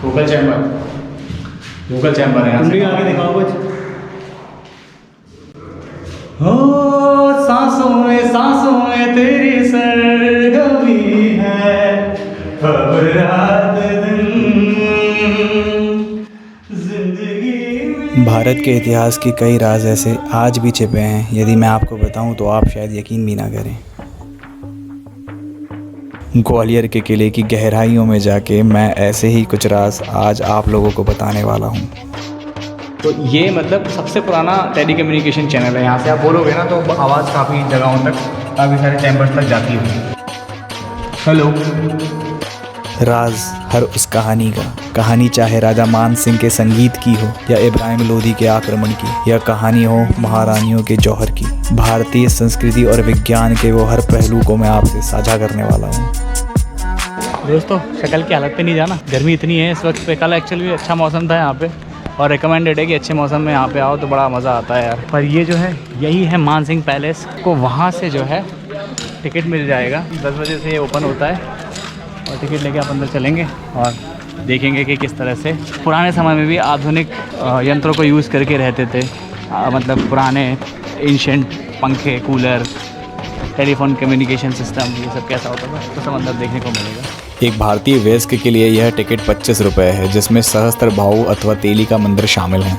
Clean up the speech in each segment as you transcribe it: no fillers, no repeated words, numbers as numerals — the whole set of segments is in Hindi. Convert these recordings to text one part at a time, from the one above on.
वोकल चैम्बर है। तुम भी आगे दिखाओ कुछ। हो सांसों में तेरी सरगमी है, अब रात दिन जिंदगी में। भारत के इतिहास के कई राज ऐसे आज भी छिपे हैं, यदि मैं आपको बताऊं तो आप शायद यकीन भी ना करें। ग्वालियर के किले की गहराइयों में जाके मैं ऐसे ही कुछ राज आज आप लोगों को बताने वाला हूं। तो ये मतलब सबसे पुराना टेलीकम्युनिकेशन चैनल है। यहाँ से आप बोलोगे ना तो आवाज़ काफ़ी जगहों तक, काफ़ी सारे चैम्बर्स तक जाती है। हेलो। राज हर उस कहानी का, कहानी चाहे राजा मान सिंह के संगीत की हो या इब्राहिम लोदी के आक्रमण की, या कहानी हो महारानियों के जौहर की, भारतीय संस्कृति और विज्ञान के वो हर पहलू को मैं आपसे साझा करने वाला हूँ। दोस्तों शक्ल की हालत पे नहीं जाना, गर्मी इतनी है इस वक्त पे। कल एक्चुअली अच्छा मौसम था यहाँ पे और रिकमेंडेड है कि अच्छे मौसम में यहाँ पे आओ तो बड़ा मज़ा आता है यार। पर ये जो है यही है मान सिंह पैलेस को, वहाँ से जो है टिकट मिल जाएगा। 10 बजे से ये ओपन होता है और टिकट लेके आप अंदर चलेंगे और देखेंगे कि किस तरह से पुराने समय में भी आधुनिक यंत्रों को यूज़ करके रहते थे। मतलब पुराने एंशिएंट पंखे, कूलर, टेलीफोन कम्युनिकेशन सिस्टम, ये सब कैसा होता था तो सब अंदर देखने को मिलेगा। एक भारतीय वयस्क के लिए यह टिकट 25 रुपये है, जिसमें सहस्त्र भाऊ अथवा तेली का मंदिर शामिल है।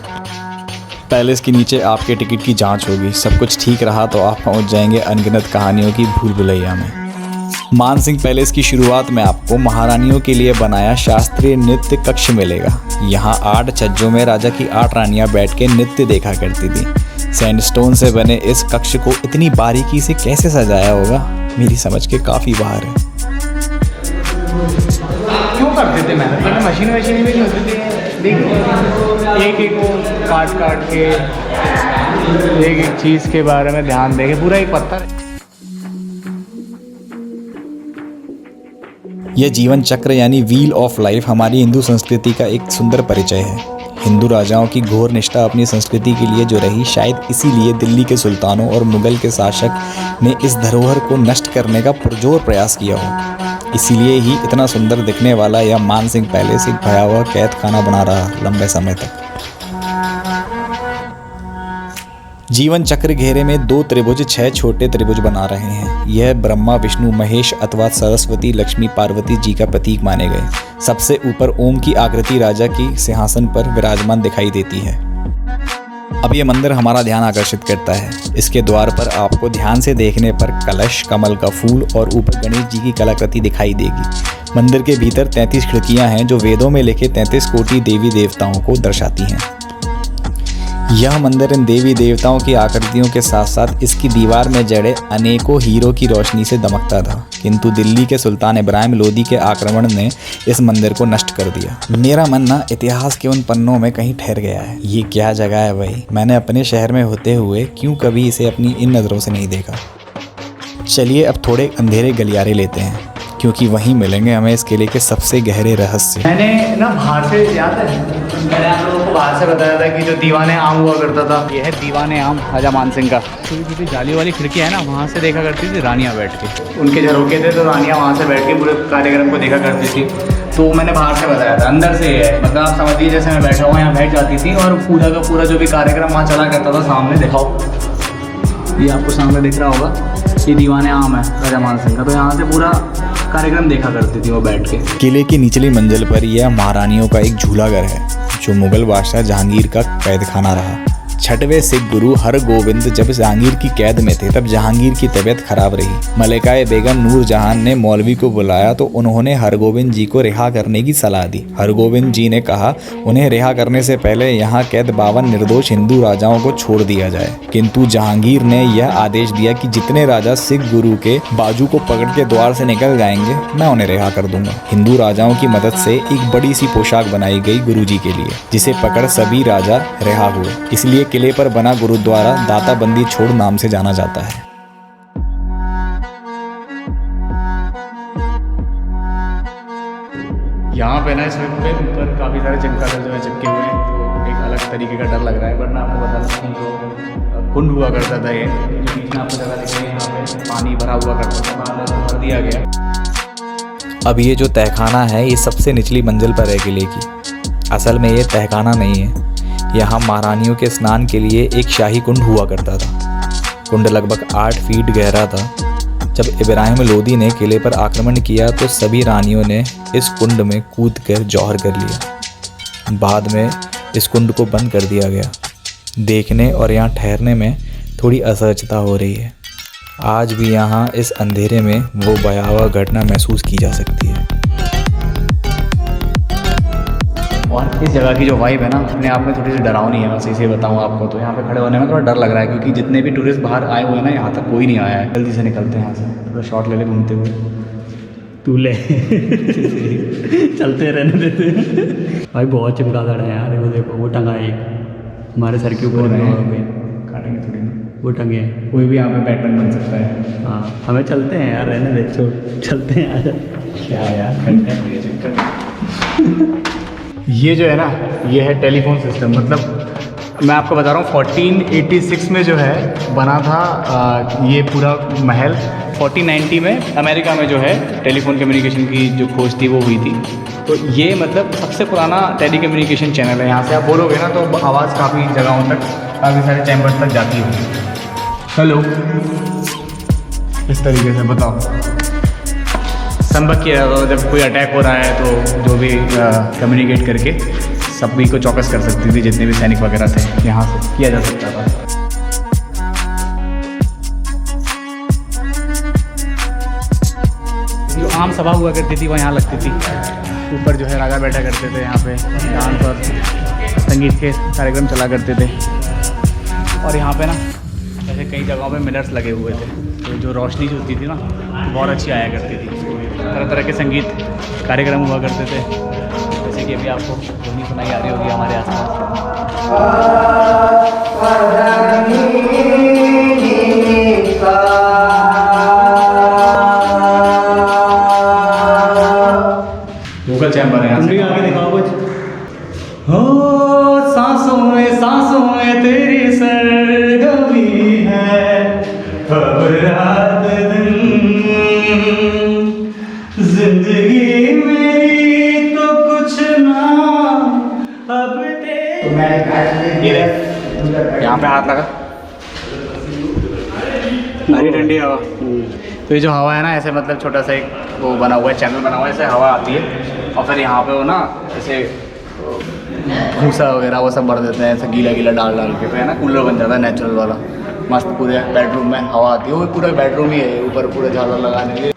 पैलेस के नीचे आपके टिकट की जांच होगी। सब कुछ ठीक रहा तो आप पहुंच जाएंगे अनगिनत कहानियों की भूल भुलैया में। मान सिंह पैलेस की शुरुआत में आपको महारानियों के लिए बनाया शास्त्रीय नृत्य कक्ष मिलेगा। यहाँ 8 छज्जों में राजा की 8 रानियां बैठ के नृत्य देखा करती थी। सैंडस्टोन से बने इस कक्ष को इतनी बारीकी से कैसे सजाया होगा, मेरी समझ के काफ़ी बाहर है। क्यों करते थे मेहनत? मतलब मशीन भी नहीं होती थी। देखो एक को काट के एक चीज़ के बारे में ध्यान देके पूरा एक पत्थर। यह जीवन चक्र यानी व्हील ऑफ लाइफ हमारी हिंदू संस्कृति का एक सुंदर परिचय है। हिंदू राजाओं की घोर निष्ठा अपनी संस्कृति के लिए जो रही, शायद इसीलिए दिल्ली के सुल्तानों और मुगल के शासक ने इस धरोहर को नष्ट करने का पुरजोर प्रयास किया हो। इसीलिए ही इतना सुंदर दिखने वाला यह मान सिंह पैलेस एक भयावह कैद खाना बना रहा लंबे समय तक। जीवन चक्र घेरे में 2 त्रिभुज 6 छोटे त्रिभुज बना रहे हैं। यह ब्रह्मा, विष्णु, महेश अथवा सरस्वती, लक्ष्मी, पार्वती जी का प्रतीक माने गए। सबसे ऊपर ओम की आकृति राजा की सिंहासन पर विराजमान दिखाई देती है। अब यह मंदिर हमारा ध्यान आकर्षित करता है। इसके द्वार पर आपको ध्यान से देखने पर कलश, कमल का फूल और ऊपर गणेश जी की कलाकृति दिखाई देगी। मंदिर के भीतर 33 खिड़कियां हैं जो वेदों में लिखे 33 कोटि देवी देवताओं को दर्शाती हैं। यह मंदिर इन देवी देवताओं की आकृतियों के साथ साथ इसकी दीवार में जड़े अनेकों हीरों की रोशनी से दमकता था, किंतु दिल्ली के सुल्तान इब्राहिम लोदी के आक्रमण ने इस मंदिर को नष्ट कर दिया। मेरा मन ना इतिहास के उन पन्नों में कहीं ठहर गया है। ये क्या जगह है भाई? मैंने अपने शहर में होते हुए क्यों कभी इसे अपनी इन नज़रों से नहीं देखा। चलिए अब थोड़े अंधेरे गलियारे लेते हैं, क्योंकि वहीं मिलेंगे हमें इस किले के सबसे गहरे रहस्य। मैंने ना बाहर से याद है, मैंने आप लोगों को बाहर से बताया था कि जो दीवाने आम हुआ करता था, यह है दीवाने आम राजा मान सिंह का। छोटी छोटी जाली वाली खिड़की है ना, वहाँ से देखा करती थी रानियाँ बैठ के। उनके झरोके थे तो रानियाँ वहाँ से बैठ के पूरे कार्यक्रम को देखा करती थी। तो मैंने बाहर से बताया था, अंदर से है मतलब आप समझिए जैसे मैं बैठा हुआ यहाँ बैठ जाती थी और पूरा का पूरा जो भी कार्यक्रम वहाँ चला करता था सामने। दिखाओ, ये आपको सामने दिख रहा होगा, ये दीवाने आम है राजा मान सिंह का। तो यहाँ से पूरा कार्यक्रम देखा करती थी वो बैठ के। किले की निचली मंजिल पर यह महारानियों का एक झूलाघर है, जो मुगल बादशाह जहांगीर का कैद खाना रहा। 6वें सिख गुरु हरगोविंद जब जहांगीर की कैद में थे तब जहांगीर की तबीयत खराब रही। मलिकाए बेगम नूरजहान ने मौलवी को बुलाया तो उन्होंने हरगोविंद जी को रिहा करने की सलाह दी। हरगोविंद जी ने कहा उन्हें रिहा करने से पहले यहाँ कैद 52 निर्दोष हिंदू राजाओं को छोड़ दिया जाए, किंतु जहांगीर ने यह आदेश दिया कि जितने राजा सिख गुरु के बाजू को पकड़ के द्वार से निकल जाएंगे मैं उन्हें रिहा कर दूंगा। हिंदू राजाओं की मदद से एक बड़ी सी पोशाक बनाई गई गुरु जी के लिए, जिसे पकड़ सभी राजा रिहा हुए। इसलिए किले पर बना गुरुद्वारा दाता बंदी छोड़ नाम से जाना जाता है। यहाँ पे ना इस वक्त पे ऊपर काफ़ी सारे चमगादड़ जो है चिपके हुए हैं, तो एक अलग तरीके का डर लग रहा है। वरना आपको बता दूँ जो कुंड हुआ करता था, ये जो बीच में आपको जगह दिख रही है यहाँ पे पानी भरा हुआ करता था, भर दिया गया। अब ये जो तहखाना है ये सबसे निचली मंजिल पर है किले की। असल में ये तहखाना नहीं है, यहाँ महारानियों के स्नान के लिए एक शाही कुंड हुआ करता था। कुंड लगभग 8 फीट गहरा था। जब इब्राहिम लोदी ने किले पर आक्रमण किया तो सभी रानियों ने इस कुंड में कूदकर जौहर कर लिया। बाद में इस कुंड को बंद कर दिया गया। देखने और यहाँ ठहरने में थोड़ी असहजता हो रही है। आज भी यहाँ इस अंधेरे में वो भयावह घटना महसूस की जा सकती है। और इस जगह की जो वाइब है ना, अपने आप में थोड़ी सी डरावनी है। मैं सही से बताऊँ आपको तो यहाँ पे खड़े होने में थोड़ा डर लग रहा है, क्योंकि जितने भी टूरिस्ट बाहर आए हुए हैं ना, यहाँ तक कोई नहीं आया है। जल्दी से निकलते हैं यहाँ से, थोड़ा शॉट ले ले घूमते हुए। तू ले चलते रहने देते भाई। बहुत चमगादड़ है यार, वो देखो, वो टंगा है एक हमारे सर के ऊपर में। काटेंगे थोड़ी ना, वो टंगे हैं। कोई भी यहाँ पे बैटमैन बन सकता है। हाँ, हमें चलते हैं यार, रहने दे, छोड़ चलते हैं यार। क्या यार ये जो है ना, ये है टेलीफोन सिस्टम। मतलब मैं आपको बता रहा हूँ 1486 में जो है बना था ये पूरा महल। 1490 में अमेरिका में जो है टेलीफोन कम्युनिकेशन की जो खोज थी वो हुई थी। तो ये मतलब सबसे पुराना टेली कम्युनिकेशन चैनल है। यहाँ से आप बोलोगे ना तो आवाज़ काफ़ी जगहों तक, काफ़ी सारे चैम्बर्स तक जाती है। हेलो, इस तरीके से बताओ संपर्क किया जाता था। जब कोई अटैक हो रहा है तो जो भी कम्युनिकेट करके सभी को चौकस कर सकती थी, जितने भी सैनिक वगैरह थे, यहाँ से किया जा सकता था। जो आम सभा हुआ करती थी वो यहाँ लगती थी। ऊपर जो है राजा बैठा करते थे, यहाँ पे डांस और संगीत के कार्यक्रम चला करते थे। और यहाँ पे ना ऐसे कई जगहों पे मिरर्स लगे हुए थे, तो जो रोशनी जो होती थी ना तो बहुत अच्छी आया करती थी। तरह तरह के संगीत कार्यक्रम हुआ करते थे, जैसे कि अभी आपको ध्वनि सुनाई आ रही होगी हमारे आसपास। वोकल चैम्बर है। आगे दिखाओ कुछ। हो सांसों में तेरी सरगमी है, अब रात दिन जिंदगी मेरी तो कुछ ना अब यहाँ पे हाथ लगा। हरी ठंडी हवा। तो ये जो हवा है ना, ऐसे मतलब छोटा सा एक वो बना हुआ है, चैनल बना हुआ है, ऐसे हवा आती है और फिर यहाँ पे वो ना ऐसे भूसा वगैरह वो सब भर देते हैं, ऐसे गीला गीला डाल के, तो है ना कूलर बन जाता है नेचुरल वाला। मस्त पूरे बेडरूम में हवा आती है। वो पूरा बेडरूम ही है, ऊपर पूरे झालर लगाने के लिए।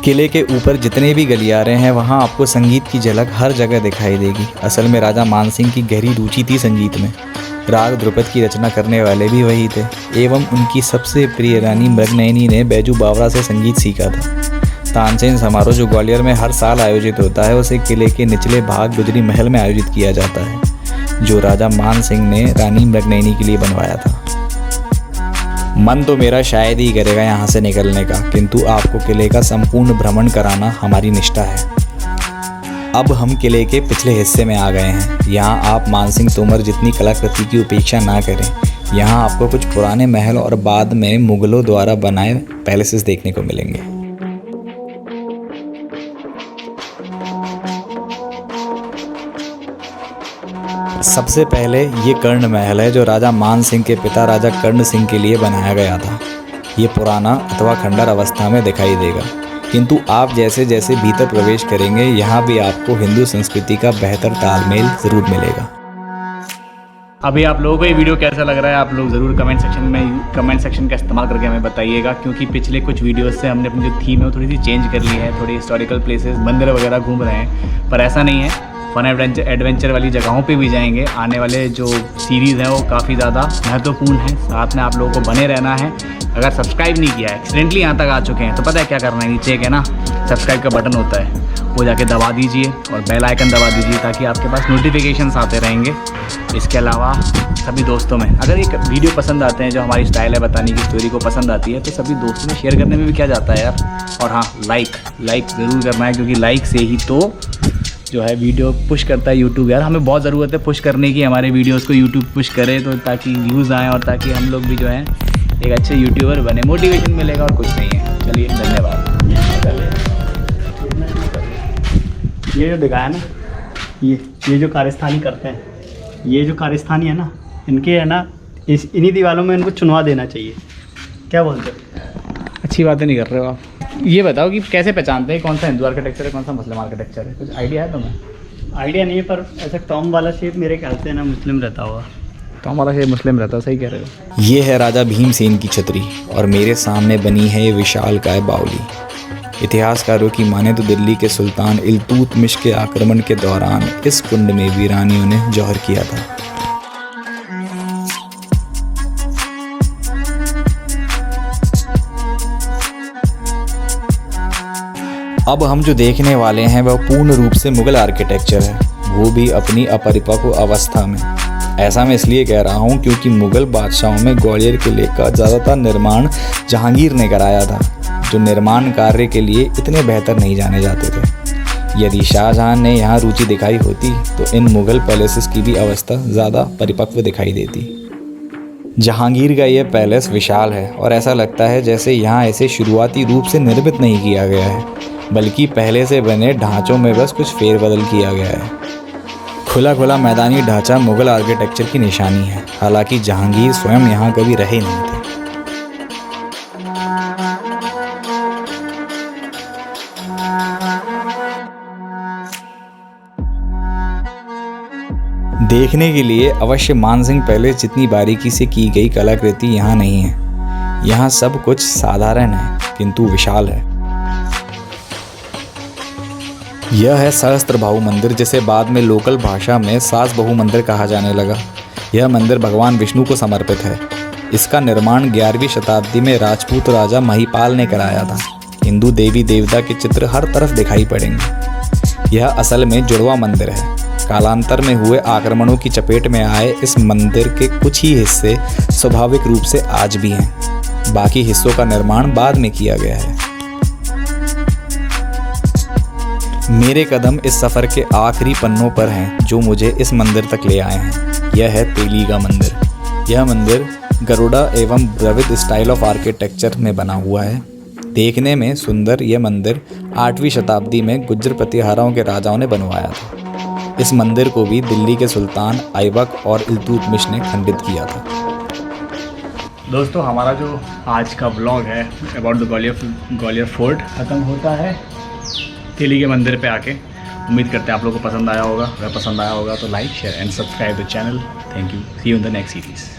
किले के ऊपर जितने भी गलियारे हैं वहाँ आपको संगीत की झलक हर जगह दिखाई देगी। असल में राजा मानसिंह की गहरी रुचि थी संगीत में। राग ध्रुपद की रचना करने वाले भी वही थे, एवं उनकी सबसे प्रिय रानी मृगनयनी ने बैजू बावरा से संगीत सीखा था। तानसेन समारोह जो ग्वालियर में हर साल आयोजित होता है, उसे किले के निचले भाग गुजरी महल में आयोजित किया जाता है, जो राजा मान सिंह ने रानी मृगनयनी के लिए बनवाया था। मन तो मेरा शायद ही करेगा यहाँ से निकलने का, किंतु आपको किले का संपूर्ण भ्रमण कराना हमारी निष्ठा है। अब हम किले के पिछले हिस्से में आ गए हैं। यहाँ आप मानसिंह तोमर जितनी कलाकृति की उपेक्षा ना करें। यहाँ आपको कुछ पुराने महल और बाद में मुगलों द्वारा बनाए पैलेसेस देखने को मिलेंगे। सबसे पहले ये कर्ण महल है, जो राजा मान सिंह के पिता राजा कर्ण सिंह के लिए बनाया गया था। ये पुराना अथवा खंडर अवस्था में दिखाई देगा, किंतु आप जैसे जैसे भीतर प्रवेश करेंगे यहाँ भी आपको हिंदू संस्कृति का बेहतर तालमेल ज़रूर मिलेगा। अभी आप लोगों को ये वीडियो कैसा लग रहा है, आप लोग ज़रूर कमेंट सेक्शन का इस्तेमाल करके हमें बताइएगा, क्योंकि पिछले कुछ वीडियोस से हमने अपनी जो थीम है वो थोड़ी सी चेंज कर ली है। थोड़ी हिस्टोरिकल प्लेसेस, मंदिर वगैरह घूम रहे हैं, पर ऐसा नहीं है, फन एडवेंचर वाली जगहों पे भी जाएंगे। आने वाले जो सीरीज़ हैं वो काफ़ी ज़्यादा महत्वपूर्ण है। साथ में आप लोगों को बने रहना है। अगर सब्सक्राइब नहीं किया है, एक्सीडेंटली यहाँ तक आ चुके हैं, तो पता है क्या करना है, नीचे एक है ना सब्सक्राइब का बटन होता है, वो जाके दबा दीजिए और बेल आइकन दबा दीजिए, ताकि आपके पास नोटिफिकेशंस आते रहेंगे। इसके अलावा सभी दोस्तों में अगर एक वीडियो पसंद आते हैं, जो हमारी स्टाइल है बताने की, स्टोरी को पसंद आती है, तो सभी दोस्तों में शेयर करने में भी क्या जाता है यार। और हाँ, लाइक ज़रूर करना है, क्योंकि लाइक से ही तो जो है वीडियो पुश करता है यूट्यूब। यार हमें बहुत ज़रूरत है पुश करने की, हमारे वीडियोस को यूट्यूब पुश करे तो ताकि व्यूज़ आएँ और ताकि हम लोग भी जो है एक अच्छे यूट्यूबर बने, मोटिवेशन मिलेगा और कुछ नहीं है। चलिए धन्यवाद। ये जो दिखाया ना, ये जो कारस्तानी करते हैं, ये जो कारस्तानी है ना, इनके है ना इन्हीं दीवारों में इनको चुनवा देना चाहिए। क्या बोलते हो? अच्छी बातें नहीं कर रहे हो आप। ये बताओ कि कैसे पहचानते हैं कौन सा हिंदू आर्किटेक्चर है, कौन सा मुस्लिम आर्किटेक्चर है? कुछ आइडिया है तुम्हें? आइडिया नहीं है, पर ऐसा टॉम वाला शेप मेरे ख्याल से ना मुस्लिम रहता होगा। टॉम वाला शेप मुस्लिम रहता, सही कह रहे हो। ये है राजा भीमसेन की छतरी और मेरे सामने बनी है ये विशालकाय बावली। इतिहासकारों की माने तो दिल्ली के सुल्तान इल्तुतमिश के आक्रमण के दौरान इस कुंड में वीरानियों ने जौहर किया था। अब हम जो देखने वाले हैं वह पूर्ण रूप से मुगल आर्किटेक्चर है, वो भी अपनी अपरिपक्व अवस्था में। ऐसा मैं इसलिए कह रहा हूँ क्योंकि मुगल बादशाहों में ग्वालियर किले का ज़्यादातर निर्माण जहांगीर ने कराया था, जो निर्माण कार्य के लिए इतने बेहतर नहीं जाने जाते थे। यदि शाहजहां ने यहाँ रुचि दिखाई होती तो इन मुगल पैलेसेस की भी अवस्था ज़्यादा परिपक्व दिखाई देती। जहांगीर का यह पैलेस विशाल है और ऐसा लगता है जैसे यहाँ इसे शुरुआती रूप से निर्मित नहीं किया गया है, बल्कि पहले से बने ढांचों में बस कुछ फेरबदल किया गया है। खुला खुला मैदानी ढांचा मुगल आर्किटेक्चर की निशानी है, हालांकि जहांगीर स्वयं यहाँ कभी रहे नहीं थे। देखने के लिए अवश्य मानसिंह पैलेस जितनी बारीकी से की गई कलाकृति यहाँ नहीं है। यहाँ सब कुछ साधारण है किंतु विशाल है। यह है सहस्त्र बाहु मंदिर, जिसे बाद में लोकल भाषा में सास बहु मंदिर कहा जाने लगा। यह मंदिर भगवान विष्णु को समर्पित है। इसका निर्माण 11वीं शताब्दी में राजपूत राजा महिपाल ने कराया था। हिंदू देवी देवता के चित्र हर तरफ दिखाई पड़ेंगे। यह असल में जुड़वा मंदिर है। कालांतर में हुए आक्रमणों की चपेट में आए इस मंदिर के कुछ ही हिस्से स्वाभाविक रूप से आज भी हैं। बाकी हिस्सों का निर्माण बाद में किया गया है। मेरे कदम इस सफ़र के आखिरी पन्नों पर हैं जो मुझे इस मंदिर तक ले आए हैं। यह है तेलीगा मंदिर। यह मंदिर गरुड़ा एवं द्रविड़ स्टाइल ऑफ आर्किटेक्चर में बना हुआ है। देखने में सुंदर यह मंदिर 8वीं शताब्दी में गुज्जर प्रतिहारों के राजाओं ने बनवाया था। इस मंदिर को भी दिल्ली के सुल्तान ऐबक और इल्तुतमिश ने खंडित किया था। दोस्तों हमारा जो आज का ब्लॉग है अबाउट द ग्वालियर फोर्ट ख़त्म होता है तेली के मंदिर पे आके। उम्मीद करते हैं आप लोगों को पसंद आया होगा। अगर पसंद आया होगा तो like share and subscribe the channel. Thank you. See you in the next series.